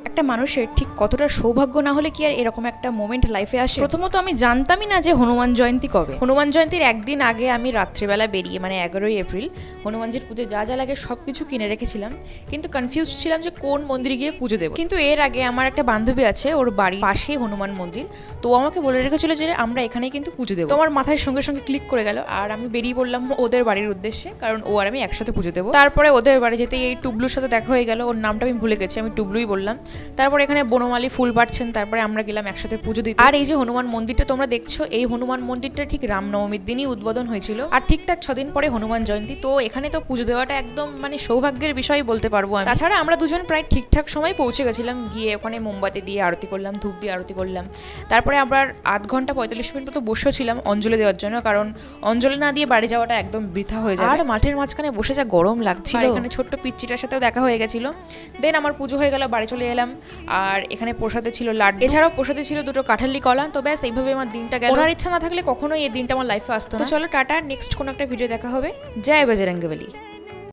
একটা মানুষের ঠিক কতটা সৌভাগ্য না হলে কি আর এরকম একটা মোমেন্ট লাইফে আসে। প্রথমত আমি জানতামই না যে হনুমান জয়ন্তী কবে। হনুমান জয়ন্তীর একদিন আগে আমি রাত্রিবেলা বেরিয়ে, মানে 11ই এপ্রিল, হনুমানজির পুজো যা যা লাগে সব কিছু কিনে রেখেছিলাম, কিন্তু কনফিউজ ছিলাম যে কোন মন্দিরে গিয়ে পুজো দেবো। কিন্তু এর আগে আমার একটা বান্ধবী আছে, ওর বাড়ির পাশেই হনুমান মন্দির, তো আমাকে বলে রেখেছিল যে আমরা এখানেই কিন্তু পুজো দেবো। তোমার মাথায় সঙ্গে সঙ্গে ক্লিক করে গেল, আর আমি বেরিয়ে পড়লাম ওদের বাড়ির উদ্দেশ্যে, কারণ ও আর আমি একসাথে পুজো দেবো। তারপরে ওদের বাড়ি যেতে এই টুবলুর সাথে দেখা হয়ে গেল, ওর নামটা আমি ভুলে গেছি, আমি টুবলুই বললাম। তারপর এখানে বনমালী ফুল পাচ্ছেন, তারপরে আমরা গেলাম একসাথে পুজো দিতে। আর এই যে হনুমান মন্দিরটা তোমরা দেখছো, এই হনুমান মন্দিরটা ঠিক রামনবমীর দিনই উদ্বোধন হয়েছিল, আর ঠিকঠাক 6 দিন পরে হনুমান জয়ন্তী। তো এখানে তো পুজো দেওয়াটা একদম মানে সৌভাগ্যের বিষয় বলতে পারবো আমি। তাছাড়া আমরা দুজন প্রায় ঠিকঠাক সময় পৌঁছে গেছিলাম, গিয়ে ওখানে মোমবাতি দিয়ে আরতি করলাম, ধূপ দিয়ে আরতি করলাম। তারপরে আবার 8 ঘন্টা 45 মিনিট মতো বসেছিলাম অঞ্জলি দেওয়ার জন্য, কারণ অঞ্জলি না দিয়ে বাড়ি যাওয়াটা একদম বৃথা হয়ে যায়। আর মাঠের মাঝখানে বসে যা গরম লাগছিল, এখানে ছোট্ট পিচ্চিটার সাথেও দেখা হয়ে গেছিল। দেন আমার পুজো হয়ে গেল, বাড়ি চলে এলাম। আর এখানে প্রসাদে ছিল লাড্ডু, এছাড়াও প্রসাদে ছিল 2টো কাঁঠালি কলা। তো ব্যাস এইভাবে আমার দিনটা গেল। ওনার ইচ্ছা না থাকলে কখনোই এই দিনটা আমার লাইফে আসতো না। তো চলো টাটা, নেক্সট কোনো একটা ভিডিও দেখা হবে। জয় বজরঙ্গবলী।